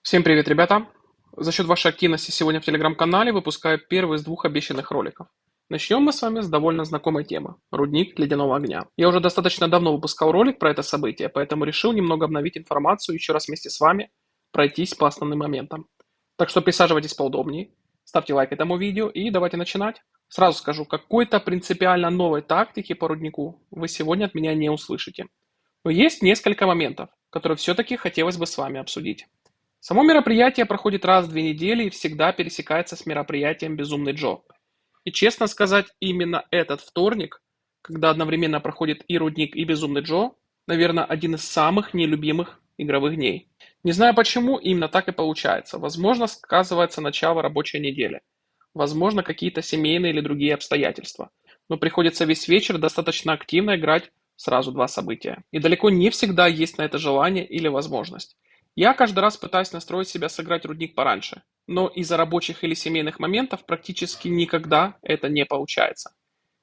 Всем привет, ребята! За счет вашей активности сегодня в телеграм-канале выпускаю первый из двух обещанных роликов. Начнем мы с вами с довольно знакомой темы – рудник ледяного огня. Я уже достаточно давно выпускал ролик про это событие, поэтому решил немного обновить информацию и еще раз вместе с вами пройтись по основным моментам. Так что присаживайтесь поудобнее, ставьте лайк этому видео и давайте начинать. Сразу скажу, какой-то принципиально новой тактики по руднику вы сегодня от меня не услышите. Но есть несколько моментов, которые все-таки хотелось бы с вами обсудить. Само мероприятие проходит раз в 2 недели и всегда пересекается с мероприятием «Безумный Джо». И честно сказать, именно этот вторник, когда одновременно проходит и «Рудник», и «Безумный Джо», наверное, один из самых нелюбимых игровых дней. Не знаю почему, именно так и получается. Возможно, сказывается начало рабочей недели. Возможно, какие-то семейные или другие обстоятельства. Но приходится весь вечер достаточно активно играть сразу два события. И далеко не всегда есть на это желание или возможность. Я каждый раз пытаюсь настроить себя сыграть рудник пораньше, но из-за рабочих или семейных моментов практически никогда это не получается.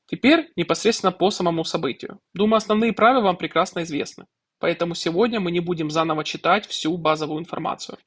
Теперь непосредственно по самому событию. Думаю, основные правила вам прекрасно известны, поэтому сегодня мы не будем заново читать всю базовую информацию.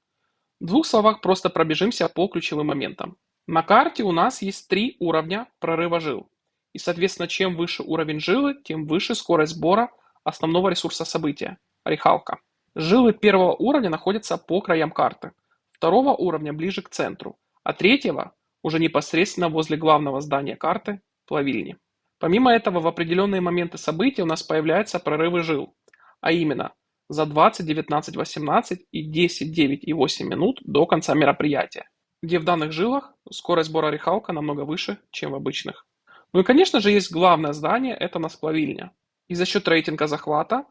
В двух словах просто пробежимся по ключевым моментам. На карте у нас есть 3 уровня прорыва жил. И, соответственно, чем выше уровень жилы, тем выше скорость сбора основного ресурса события – рехалка. Жилы первого уровня находятся по краям карты, второго уровня ближе к центру, а третьего уже непосредственно возле главного здания карты – плавильни. Помимо этого, в определенные моменты события у нас появляются прорывы жил, а именно за 20, 19, 18 и 10, 9 и 8 минут до конца мероприятия, где в данных жилах скорость сбора рехалка намного выше, чем в обычных. Ну и, конечно же, есть главное здание – это у нас плавильня. И за счет рейтинга захвата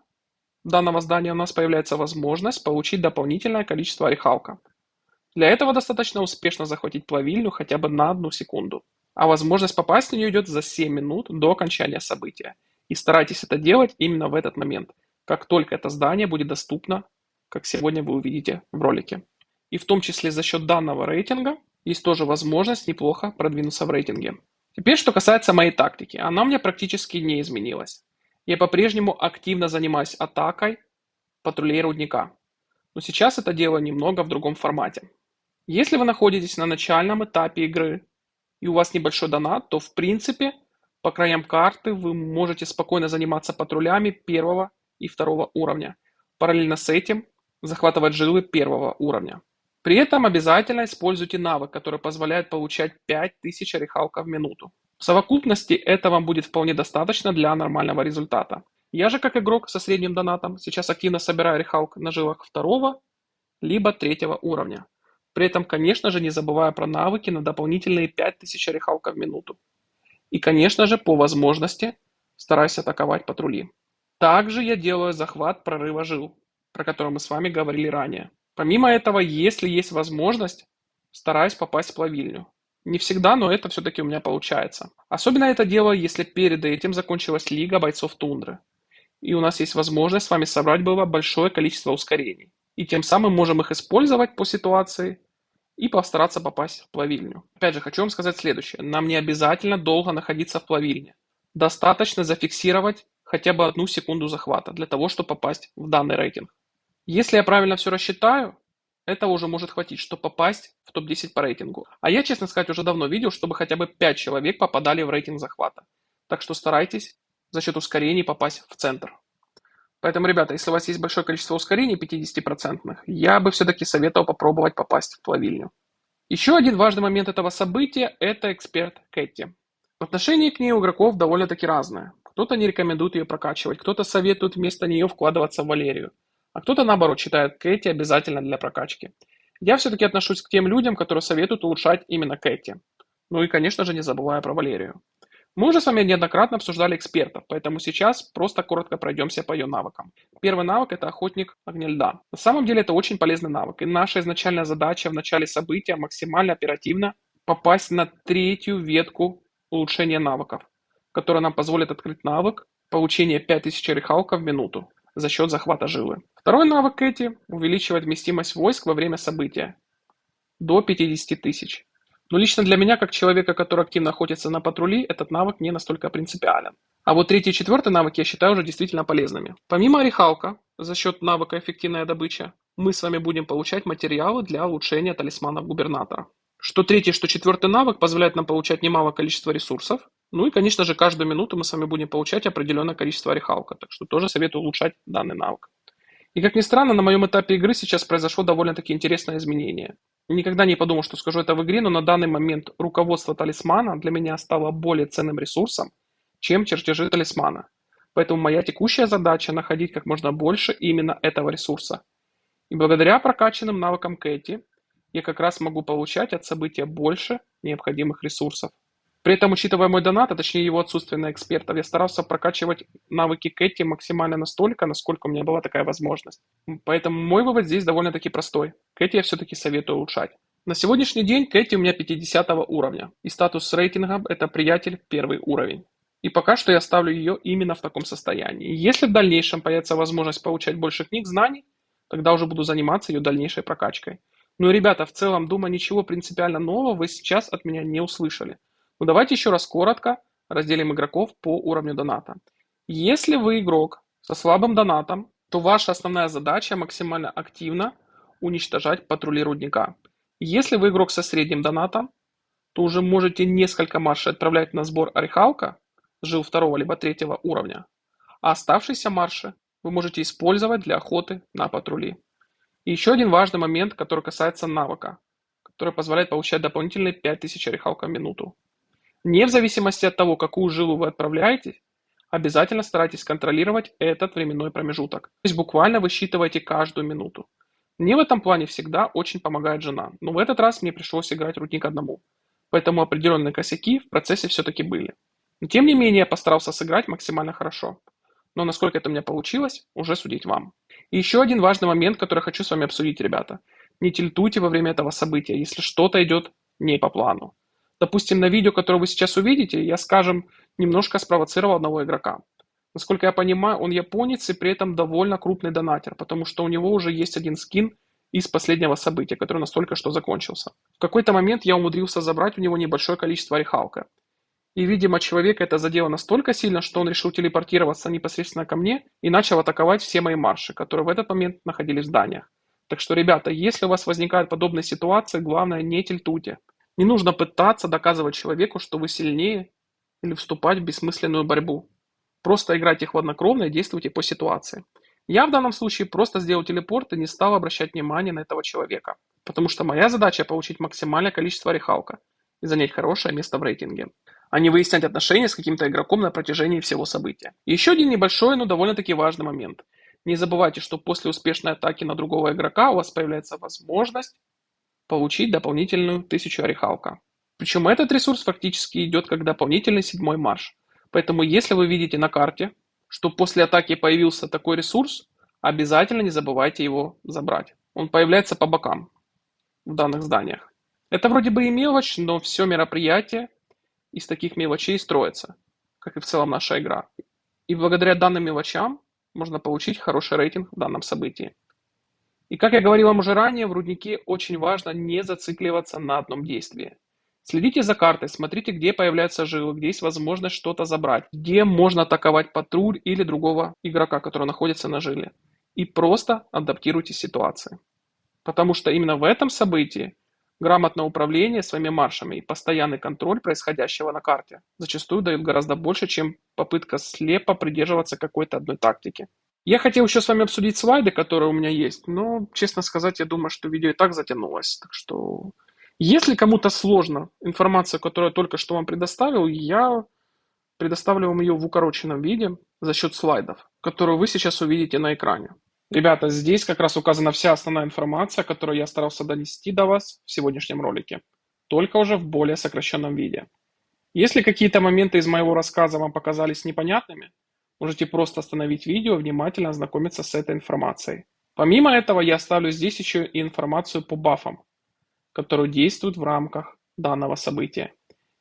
данного здания у нас появляется возможность получить дополнительное количество рехалка. Для этого достаточно успешно захватить плавильню хотя бы на 1 секунду, а возможность попасть в нее идет за 7 минут до окончания события. И старайтесь это делать именно в этот момент, как только это здание будет доступно, как сегодня вы увидите в ролике. И в том числе за счет данного рейтинга есть тоже возможность неплохо продвинуться в рейтинге. Теперь, что касается моей тактики, она у меня практически не изменилась. Я по-прежнему активно занимаюсь атакой патрулей рудника, но сейчас это делаю немного в другом формате. Если вы находитесь на начальном этапе игры и у вас небольшой донат, то в принципе по краям карты вы можете спокойно заниматься патрулями первого и второго уровня. Параллельно с этим захватывать жилы первого уровня. При этом обязательно используйте навык, который позволяет получать 5000 рехалка в минуту. В совокупности это вам будет вполне достаточно для нормального результата. Я же как игрок со средним донатом сейчас активно собираю рехалк на жилах второго либо третьего уровня. При этом, конечно же, не забывая про навыки на дополнительные 5000 рехалка в минуту. И, конечно же, по возможности стараюсь атаковать патрули. Также я делаю захват прорыва жил, про который мы с вами говорили ранее. Помимо этого, если есть возможность, стараюсь попасть в плавильню. Не всегда, но это все-таки у меня получается. Особенно это делаю, если перед этим закончилась Лига бойцов тундры. И у нас есть возможность с вами собрать было большое количество ускорений. И тем самым можем их использовать по ситуации и постараться попасть в плавильню. Опять же, хочу вам сказать следующее. Нам не обязательно долго находиться в плавильне. Достаточно зафиксировать хотя бы 1 секунду захвата для того, чтобы попасть в данный рейтинг. Если я правильно все рассчитаю, этого уже может хватить, чтобы попасть в топ-10 по рейтингу. А я, честно сказать, уже давно видел, чтобы хотя бы 5 человек попадали в рейтинг захвата. Так что старайтесь за счет ускорений попасть в центр. Поэтому, ребята, если у вас есть большое количество ускорений 50%, я бы все-таки советовал попробовать попасть в плавильню. Еще один важный момент этого события – это эксперт Кэти. Отношение к ней у игроков довольно-таки разное. Кто-то не рекомендует ее прокачивать, кто-то советует вместо нее вкладываться в Валерию, а кто-то наоборот считает Кэти обязательно для прокачки. Я все-таки отношусь к тем людям, которые советуют улучшать именно Кэти. Ну и, конечно же, не забывая про Валерию. Мы уже с вами неоднократно обсуждали экспертов, поэтому сейчас просто коротко пройдемся по ее навыкам. Первый навык – это охотник огня льда. На самом деле это очень полезный навык, и наша изначальная задача в начале события максимально оперативно попасть на третью ветку улучшения навыков, которая нам позволит открыть навык получения 5000 рехалка в минуту за счет захвата жилы. Второй навык Кэти увеличивает вместимость войск во время события до 50 тысяч. Но лично для меня, как человека, который активно охотится на патрули, этот навык не настолько принципиален. А вот третий и четвертый навык я считаю уже действительно полезными. Помимо рехалка, за счет навыка эффективная добыча, мы с вами будем получать материалы для улучшения талисманов губернатора. Что третий, что четвертый навык позволяет нам получать немалое количество ресурсов. Ну и, конечно же, каждую минуту мы с вами будем получать определенное количество орехалка. Так что тоже советую улучшать данный навык. И как ни странно, на моем этапе игры сейчас произошло довольно-таки интересное изменение. Никогда не подумал, что скажу это в игре, но на данный момент руководство талисмана для меня стало более ценным ресурсом, чем чертежи талисмана. Поэтому моя текущая задача находить как можно больше именно этого ресурса. И благодаря прокачанным навыкам Кэти я как раз могу получать от события больше необходимых ресурсов. При этом, учитывая мой донат, а точнее его отсутствие на экспертов, я старался прокачивать навыки Кэти максимально настолько, насколько у меня была такая возможность. Поэтому мой вывод здесь довольно-таки простой. Кэти я все-таки советую улучшать. На сегодняшний день Кэти у меня 50 уровня, и статус рейтинга это приятель 1 уровень. И пока что я ставлю ее именно в таком состоянии. Если в дальнейшем появится возможность получать больше книг знаний, тогда уже буду заниматься ее дальнейшей прокачкой. Ну и, ребята, в целом, думаю, ничего принципиально нового вы сейчас от меня не услышали. Но давайте еще раз коротко разделим игроков по уровню доната. Если вы игрок со слабым донатом, то ваша основная задача максимально активно уничтожать патрули рудника. Если вы игрок со средним донатом, то уже можете несколько маршей отправлять на сбор орехалка, жил 2 либо 3 уровня, а оставшиеся марши вы можете использовать для охоты на патрули. И еще один важный момент, который касается навыка, который позволяет получать дополнительные 5000 орехалка в минуту. Не в зависимости от того, какую жилу вы отправляете, обязательно старайтесь контролировать этот временной промежуток. То есть буквально высчитывайте каждую минуту. Мне в этом плане всегда очень помогает жена, но в этот раз мне пришлось играть рудник одному. Поэтому определенные косяки в процессе все-таки были. Но тем не менее я постарался сыграть максимально хорошо. Но насколько это у меня получилось, уже судить вам. И еще один важный момент, который хочу с вами обсудить, ребята. Не тильтуйте во время этого события, если что-то идет не по плану. Допустим, на видео, которое вы сейчас увидите, я, скажем, немножко спровоцировал одного игрока. Насколько я понимаю, он японец и при этом довольно крупный донатер, потому что у него уже есть один скин из последнего события, который настолько что закончился. В какой-то момент я умудрился забрать у него небольшое количество орехалка. И, видимо, человека это задело настолько сильно, что он решил телепортироваться непосредственно ко мне и начал атаковать все мои марши, которые в этот момент находились в зданиях. Так что, ребята, если у вас возникают подобные ситуации, главное не тильтуйте. Не нужно пытаться доказывать человеку, что вы сильнее, или вступать в бессмысленную борьбу. Просто играйте хладнокровно и действуйте по ситуации. Я в данном случае просто сделал телепорт и не стал обращать внимание на этого человека, потому что моя задача получить максимальное количество орехалка и занять хорошее место в рейтинге, а не выяснять отношения с каким-то игроком на протяжении всего события. И еще один небольшой, но довольно-таки важный момент. Не забывайте, что после успешной атаки на другого игрока у вас появляется возможность получить дополнительную 1000 орехалка. Причем этот ресурс фактически идет как дополнительный 7-й марш. Поэтому если вы видите на карте, что после атаки появился такой ресурс, обязательно не забывайте его забрать. Он появляется по бокам в данных зданиях. Это вроде бы и мелочь, но все мероприятие из таких мелочей строится, как и в целом наша игра. И благодаря данным мелочам можно получить хороший рейтинг в данном событии. И как я говорил вам уже ранее, в руднике очень важно не зацикливаться на одном действии. Следите за картой, смотрите, где появляются жилы, где есть возможность что-то забрать, где можно атаковать патруль или другого игрока, который находится на жиле. И просто адаптируйте ситуации. Потому что именно в этом событии грамотное управление своими маршами и постоянный контроль происходящего на карте зачастую дают гораздо больше, чем попытка слепо придерживаться какой-то одной тактики. Я хотел еще с вами обсудить слайды, которые у меня есть, но, честно сказать, я думаю, что видео и так затянулось. Так что, если кому-то сложно информация, которую я только что вам предоставил, я предоставлю вам ее в укороченном виде за счет слайдов, которую вы сейчас увидите на экране. Ребята, здесь как раз указана вся основная информация, которую я старался донести до вас в сегодняшнем ролике, только уже в более сокращенном виде. Если какие-то моменты из моего рассказа вам показались непонятными, можете просто остановить видео и внимательно ознакомиться с этой информацией. Помимо этого, я оставлю здесь еще и информацию по бафам, которые действуют в рамках данного события.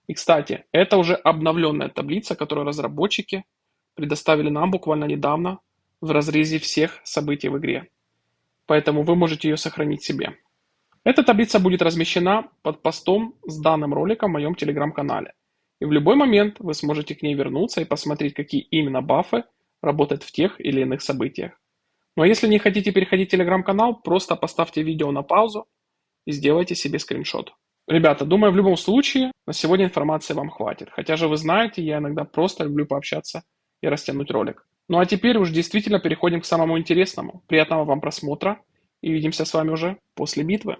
И, кстати, это уже обновленная таблица, которую разработчики предоставили нам буквально недавно в разрезе всех событий в игре. Поэтому вы можете ее сохранить себе. Эта таблица будет размещена под постом с данным роликом в моем телеграм-канале. И в любой момент вы сможете к ней вернуться и посмотреть, какие именно бафы работают в тех или иных событиях. Ну а если не хотите переходить в телеграм-канал, просто поставьте видео на паузу и сделайте себе скриншот. Ребята, думаю, в любом случае на сегодня информации вам хватит. Хотя же вы знаете, я иногда просто люблю пообщаться и растянуть ролик. Ну а теперь уж действительно переходим к самому интересному. Приятного вам просмотра и увидимся с вами уже после битвы.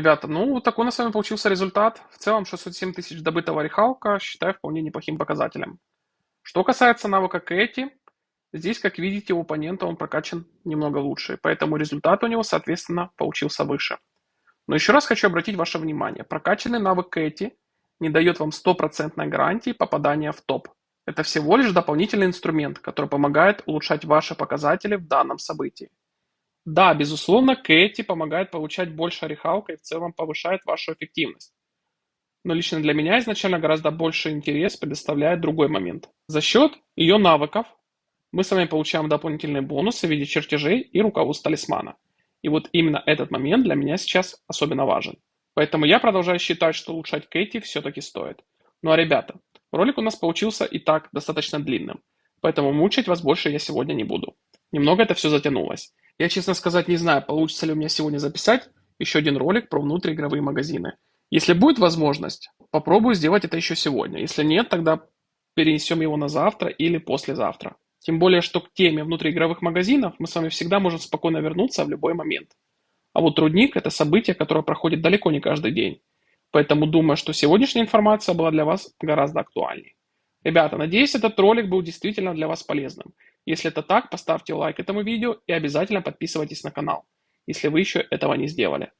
Ребята, ну вот такой у нас с вами получился результат. В целом 607 тысяч добытого рехалка считаю вполне неплохим показателем. Что касается навыка Кэти, здесь, как видите, у оппонента он прокачан немного лучше, поэтому результат у него, соответственно, получился выше. Но еще раз хочу обратить ваше внимание, прокачанный навык Кэти не дает вам стопроцентной гарантии попадания в топ. Это всего лишь дополнительный инструмент, который помогает улучшать ваши показатели в данном событии. Да, безусловно, Кэти помогает получать больше рехалка и в целом повышает вашу эффективность. Но лично для меня изначально гораздо больше интерес предоставляет другой момент. За счет ее навыков мы с вами получаем дополнительные бонусы в виде чертежей и руководств талисмана. И вот именно этот момент для меня сейчас особенно важен. Поэтому я продолжаю считать, что улучшать Кэти все-таки стоит. Ну а ребята, ролик у нас получился и так достаточно длинным, поэтому мучить вас больше я сегодня не буду. Немного это все затянулось. Я, честно сказать, не знаю, получится ли у меня сегодня записать еще один ролик про внутриигровые магазины. Если будет возможность, попробую сделать это еще сегодня. Если нет, тогда перенесем его на завтра или послезавтра. Тем более, что к теме внутриигровых магазинов мы с вами всегда можем спокойно вернуться в любой момент. А вот рудник – это событие, которое проходит далеко не каждый день. Поэтому думаю, что сегодняшняя информация была для вас гораздо актуальней. Ребята, надеюсь, этот ролик был действительно для вас полезным. Если это так, поставьте лайк этому видео и обязательно подписывайтесь на канал, если вы еще этого не сделали.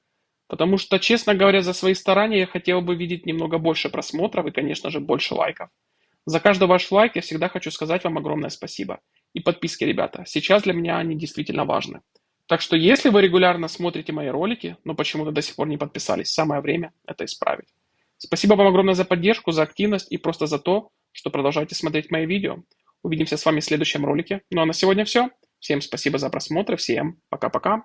Потому что, честно говоря, за свои старания я хотел бы видеть немного больше просмотров и, конечно же, больше лайков. За каждый ваш лайк я всегда хочу сказать вам огромное спасибо. И подписки, ребята, сейчас для меня они действительно важны. Так что если вы регулярно смотрите мои ролики, но почему-то до сих пор не подписались, самое время это исправить. Спасибо вам огромное за поддержку, за активность и просто за то, что продолжаете смотреть мои видео. Увидимся с вами в следующем ролике. Ну а на сегодня все. Всем спасибо за просмотр, всем пока-пока.